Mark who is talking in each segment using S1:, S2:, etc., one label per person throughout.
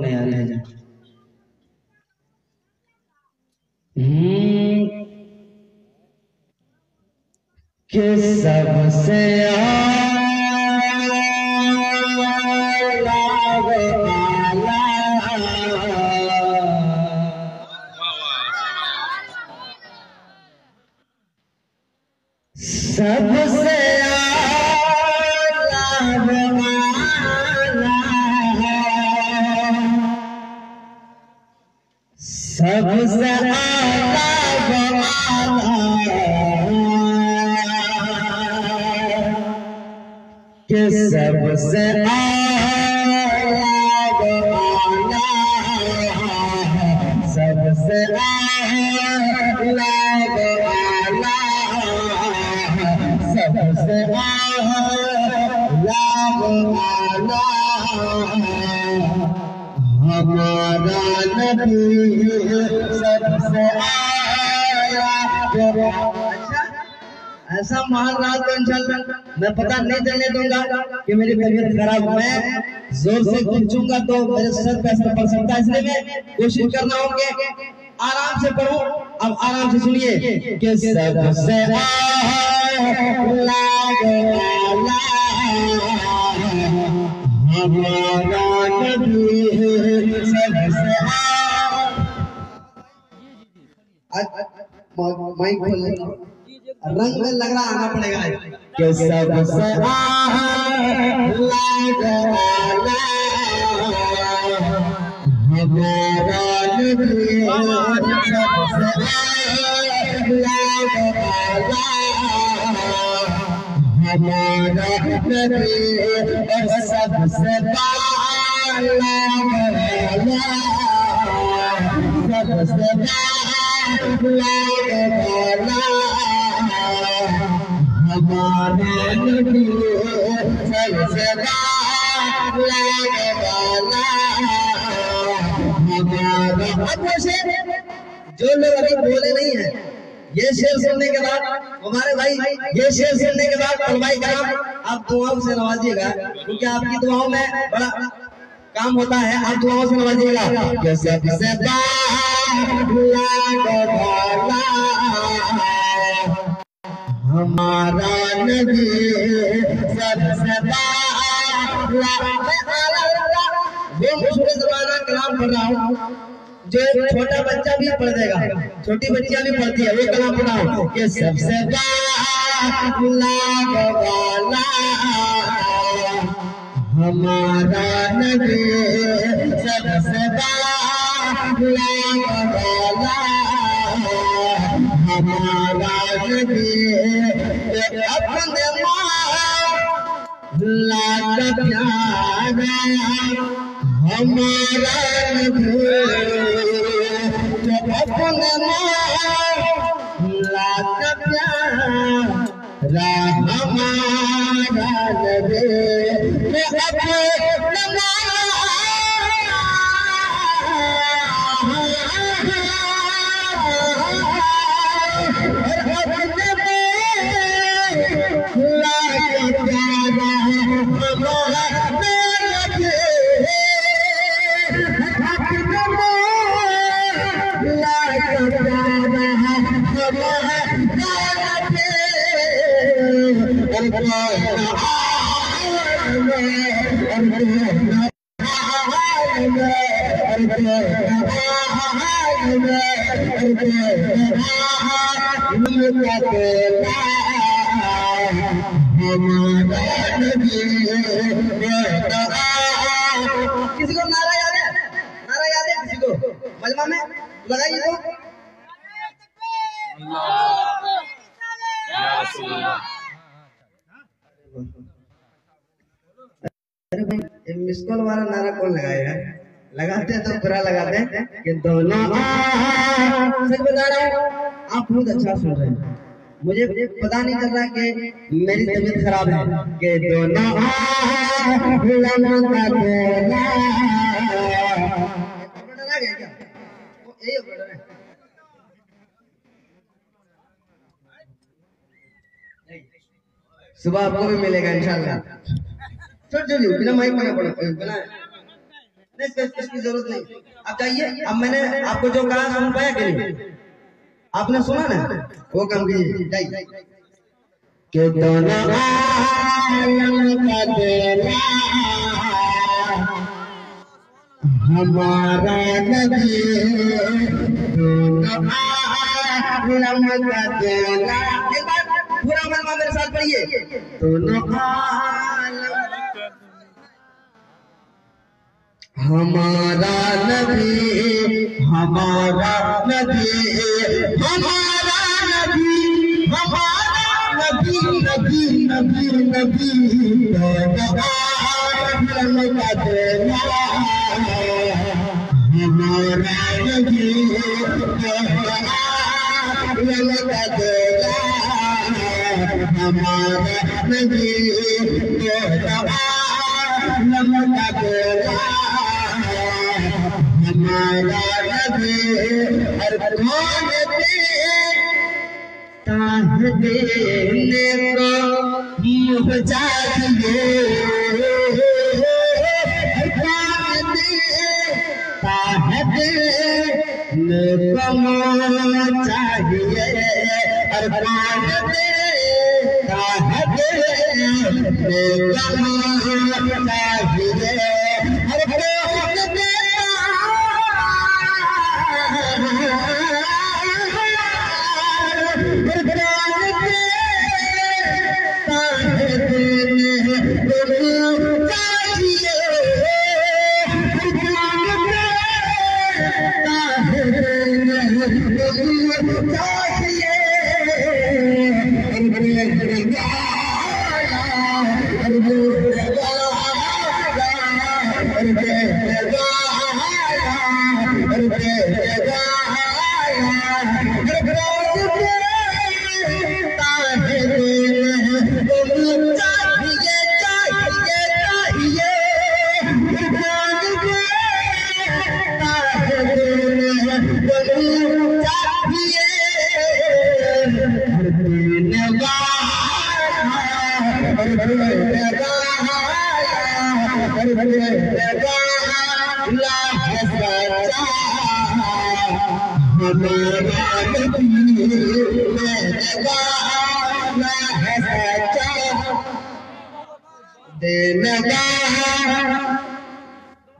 S1: नया लहजा। कि सबसे सबसे सबसे कि सबसे सबसे सबसे हमारा नबी सबसे अच्छा ऐसा मान रहा तो इंशाल्लाह मैं पता नहीं चलने दूंगा कि मेरी तबीयत खराब है। जोर से खींचूंगा तो मेरे सर पे असर पड़ सकता है, इसलिए मैं कोशिश करना होगी आराम से पढ़ूं। अब आराम से सुनिए कि सबसे हमारा नबी सबसे माइक खोल रंग में लग रहा आना पड़ेगा कि सबसे हमारा नबी सबसे हमारा नबी सबसे सबसे हमारा नबी सबसे जो लोग अभी बोले नहीं है ये शेर सुनने के बाद हमारे भाई ये शेर सुनने के बाद भाई कराम आप दुआओं से नवाजिएगा, क्योंकि आपकी दुआओं में बड़ा काम होता है। आप दुआओं से नवाजिएगा। हमारा नबी सबसे जमाना कलाम पढ़ रहा हूँ, जो छोटा बच्चा भी पढ़ देगा, छोटी बच्चियां भी पढ़ती है, वो कलाम पढ़ रहा हूँ कि सबसे हमारा नबी सबसे हमारा नबी अपने हमारा नबी अपने हमारा नबी किसी को नारा याद है? नारा याद है किसी को? मजमा में लगाइए तो। अरे भाई मिस कॉल वाला नारा कौन लगाएगा? लगाते हैं तो पूरा लगाते हैं कि दोनों सच बता रहा हूँ, आप बहुत अच्छा सुन रहे हैं। मुझे पता नहीं चल रहा कि मेरी तबीयत खराब है कि दोनों सुबह आपको भी मिलेगा इंशाल्लाह। छोड़ बिना माइक बना नहीं, इसकी जरूरत नहीं, आप जाइए। अब मैंने आपको जो कहा सुन पाया कि नहीं? आपने सुना ना, वो काम कीजिए, जाइए। के दोनों आलम का देना हमारा नबी, दोनों आलम का देना। एक बार पूरा मलमा मेरे साथ पढ़िए, दोनों आलम हमारा नबी, हमारा नबी, हमारा नबी, हमारा नबी, नबी नबी नबी, आलम का देना हमारा नबी, आलम का देना हमारा नबी, आलम का देना हमारा नबी। हर कौन देता है देने को मुँह चाहिए, हर कौन देता है देने को मुँह चाहिए, हर कौन देता है देने को मुँह चाहिए, हर कौन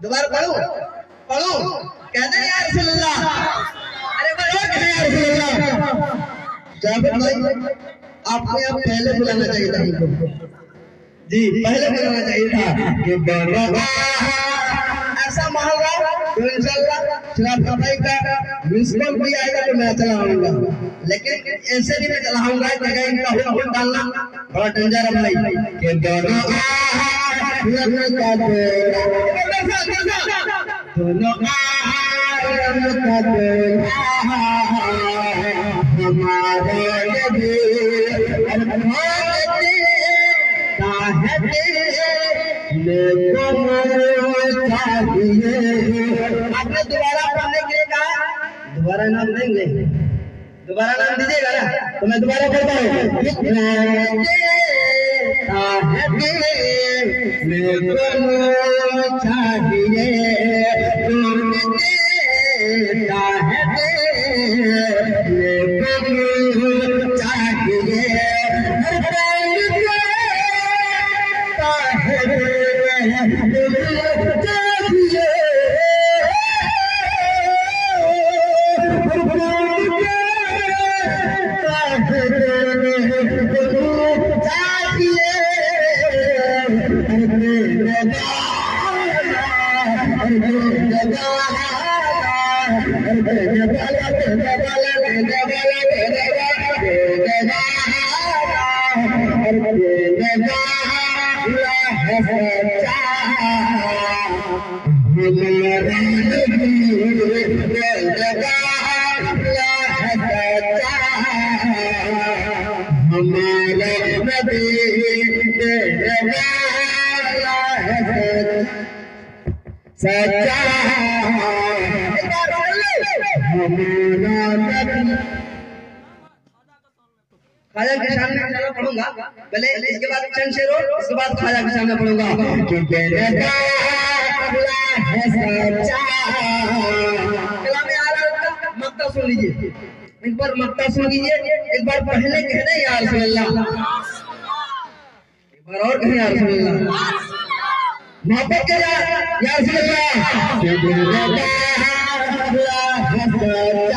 S1: दोबारा पढ़ो पढ़ो, कहते हैं यार रसूलुल्लाह, अरे बोलो यार रसूलुल्लाह। जाबिर भाई आपने अब पहले बुलाना चाहिए था इनको, जी पहले बुलाना चाहिए था कि ऐसा माहौल रहा तो इंशाल्लाह शराब भाई का मिस कॉल भी आएगा तो मैं चलाऊंगा, लेकिन ऐसे नहीं मैं चलाऊंगा कि इनका हुक्म डालना बड़ा डेंजर है भाई कि दोनों आलम का देना, दोनों आलम का देना हमारे नबी, आपने दोबारा पढ़ने के लिए कहा, दोबारा नाम देंगे, दोबारा नाम दीजिएगा ना, तो मैं दोबारा पढ़ता हूँ। ख्वाजा के शान में इंशाल्लाह पढ़ूंगा, पहले इसके बाद चंद शेर और इसके बाद ख्वाजा के शान में पढ़ूंगा कि तेरा अल्लाह है सच्चा। कलाम आला का मक्ता सुन लीजिए, एक बार मक्ता सुन लीजिए, एक बार पहले कहने या रसूल अल्लाह, एक बार और कहें या रसूल अल्लाह, मोहब्बत के या रसूल अल्लाह कि तेरा अल्लाह है सच्चा,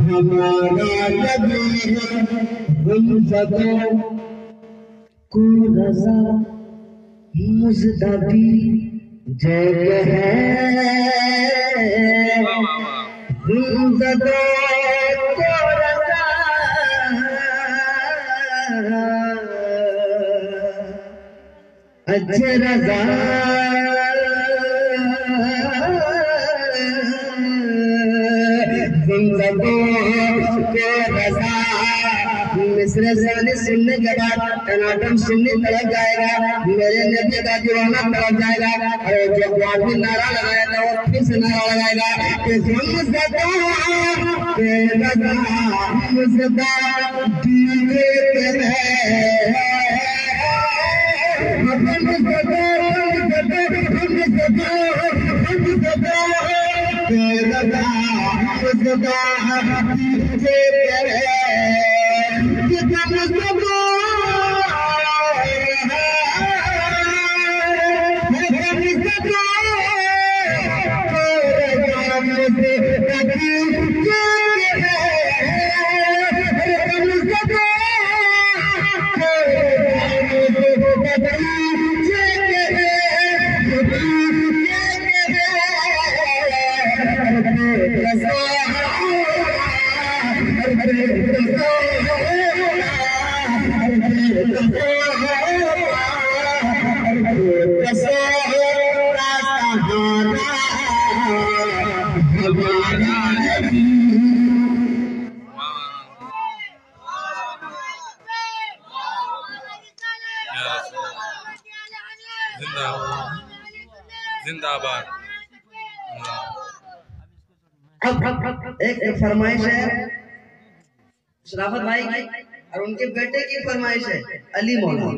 S1: हमारा नबी हम सबों को रज़ा मुज़दबी जग है, हम सबों को रज़ा अच्छे रज़ा मिस्र जाने सुनने के बाद टनाटन सुनने तड़प जाएगा, मेरे नबी का दीवाना तड़प जाएगा। और जो आदमी नारा लगाया था वो फिर से नारा लगाएगा कि
S2: जिंदाबाद।
S1: एक फरमाइश है शराफत भाई की और उनके बेटे की फरमाइश है अली मौला,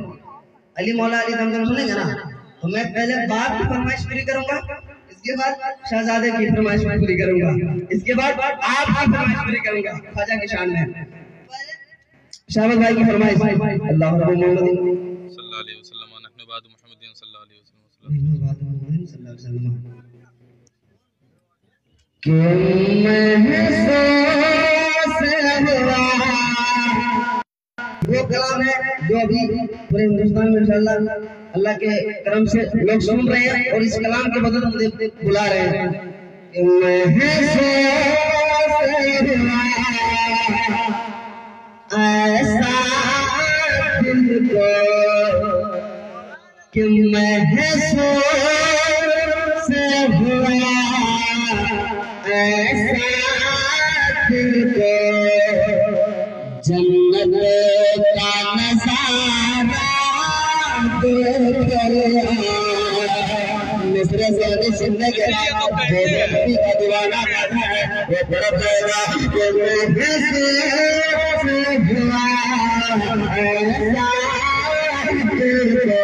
S1: अली मौला अली दमदम सुनेंगे ना, तो मैं पहले बाप की फरमाइश पूरी करूंगा, इसके बाद शहजादे की फरमाइश पूरी करूंगा, इसके बाद आपकी फरमाइश पूरी करूंगा ख्वाजा की शान में। शराफत भाई की फरमाइश अल्लाह रब्बुल मोहम्मद
S2: सल्लल्लाहु अलैहि वसल्लम नहनु बाद मुहम्मदिन सल्लल्लाहु अलैहि वसल्लम
S1: कि वो कलाम है जो अभी पूरे हिंदुस्तान में इंशाअल्लाह अल्लाह के करम से लोग सुन रहे हैं और इस कलाम के बदल बुला रहे हैं कि ऐसा दिल को कि महसूस हुआ, ऐसा दिल को जन्नत का नज़ारा देख मिस्र से सुनने के बाद नबी का दीवाना बैठा है वो तरफ जाएगा कि महसूस हुआ, ऐसा दिल को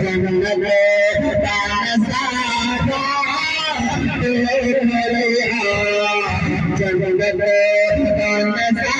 S1: जन्नत का नज़ारा देख जन्नत का नज़ारा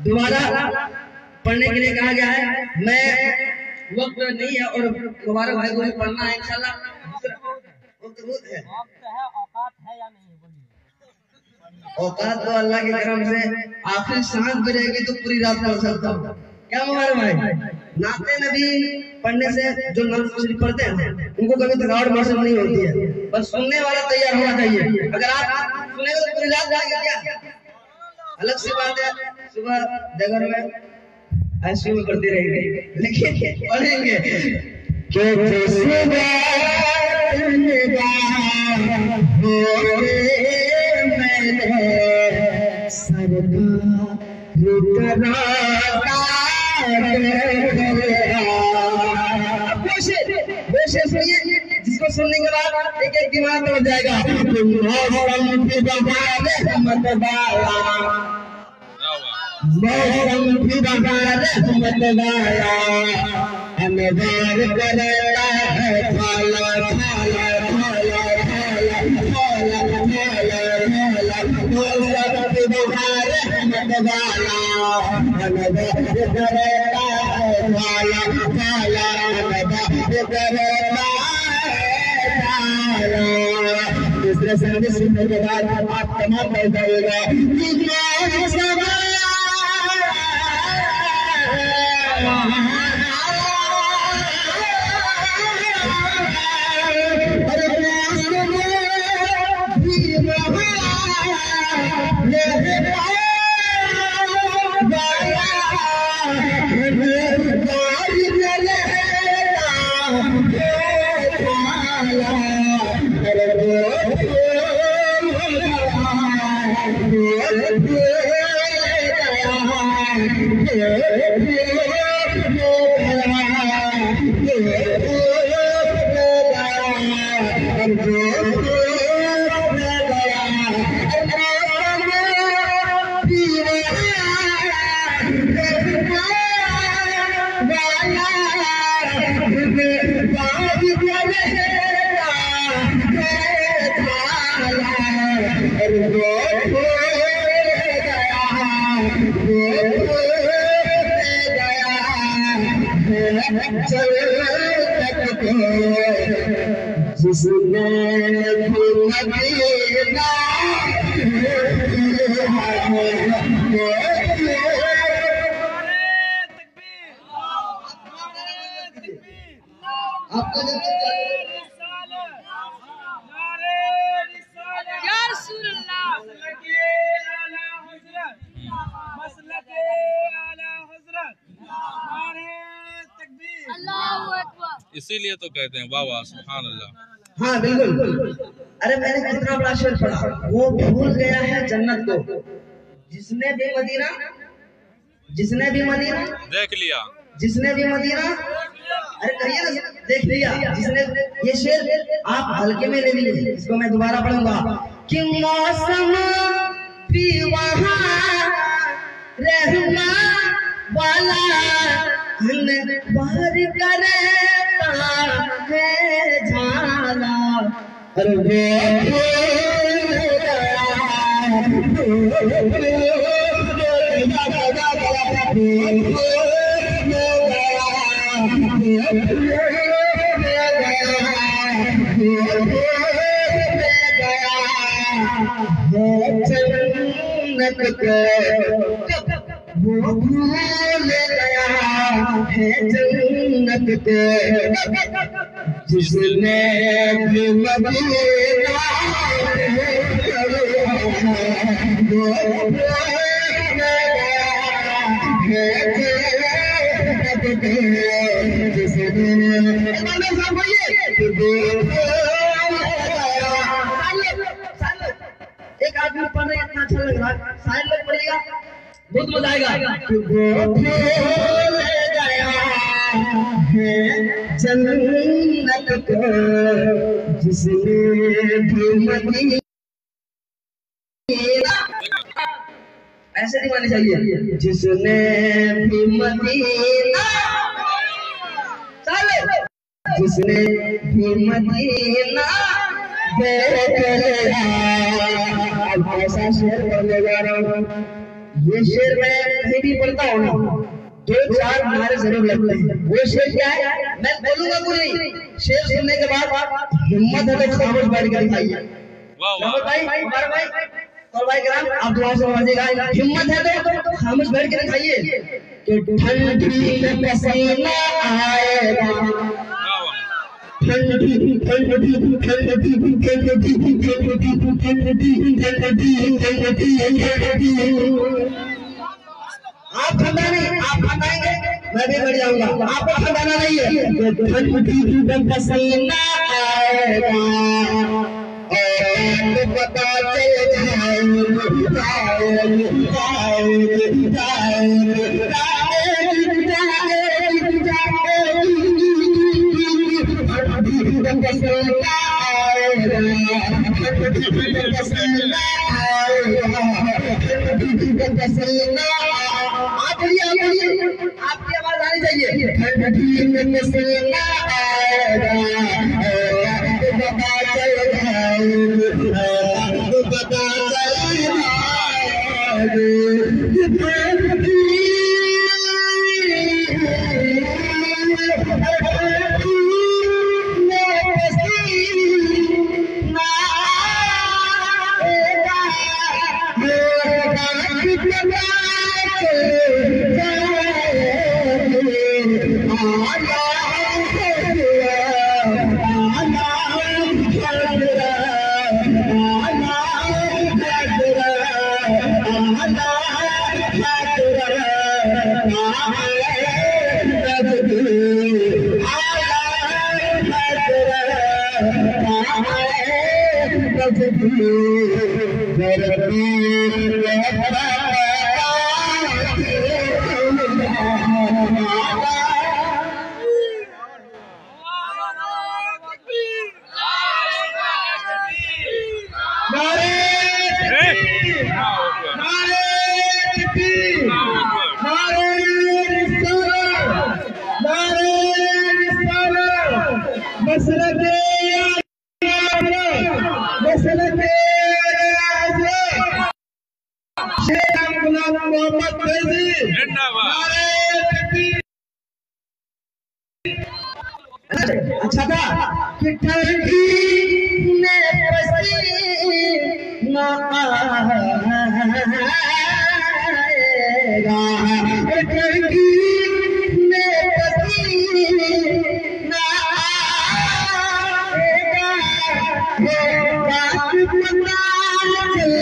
S1: दोबारा पढ़ने के लिए कहा गया है। मैं वक्त नहीं है और दोबारा भाई को पढ़ना है इंशाल्लाह। औकात तो अल्लाह के करम से आखिरी सांस भी रहेगी तो पूरी रात पढ़ सकता हूँ। क्या मुबारक भाई। नाते नबी पढ़ने से जो नात शरीफ पढ़ते हैं उनको कभी थकावट महसूस नहीं होती है, बस सुनने वाला तैयार होना चाहिए। अगर आप सुनेंगे तो पूरी रात जाएगी क्या, अलग सी बात है। सुबह डगर में आईसीयू में पढ़ते रहेंगे, लेकिन पढ़ेंगे जिसको सुनने के बाद एक एक दिमाग में जाएगा। दूसरे संदेश सुनने के बाद आप तमाम बढ़ जाएगा। जिसने
S2: इसीलिए तो कहते हैं वाह वाह सुभान अल्लाह।
S1: हाँ बिल्कुल। अरे मैंने कितना बड़ा शेर पढ़ा, वो भूल गया है जन्नत को जिसने भी मदीना देख लिया, जिसने भी मदीना, अरे कहिए ना देख लिया जिसने। ये शेर आप हल्के में ले लीजिए, इसको मैं दोबारा पढ़ूंगा कि मौसम भी वहाँ रहना वाला बाहर करे है झाला। अरे वो भूल गया है जन्नत को जिसने भी मदीना एक आदमी पढ़ रहे इतना अच्छा लग रहा है, सारे लोग पढ़िएगा बहुत मजा आएगा। जन्नत को जिसने भी मदीना, ऐसे नहीं माननी चाहिए, जिसने भी मदीना, जिसने भी मदीना ऐसा शेर पढ़ने जा रहा हूँ। ये शेर मैं कहीं भी पढ़ता हूँ ना, 2-4 नारे जरूर लगते हैं। वो शेर क्या है मैं बोलूंगा पूरी। शेर सुनने के बाद हिम्मत है तो खामोश बैठ कर दिखाइए। भाई हमारा भाई और भाई ग्राम आप दुआ से समझिएगा। हिम्मत है तो खामोश बैठ कर दिखाइए कि ठंडी में पसीना आएगा, आप ठंडा नहीं, आप ठंडाएंगे मैं भी बढ़ जाऊंगा। आपको ठंडाना नहीं है। ठंडी में पसीना आएगा और पता चल आपकी आवाज आनी चाहिए। ठंडी में पसीना आएगा अच्छा था कि ठंडी में पसीना आएगा, ठंडी में पसीना आएगा, वो बात पता चल जाएगी।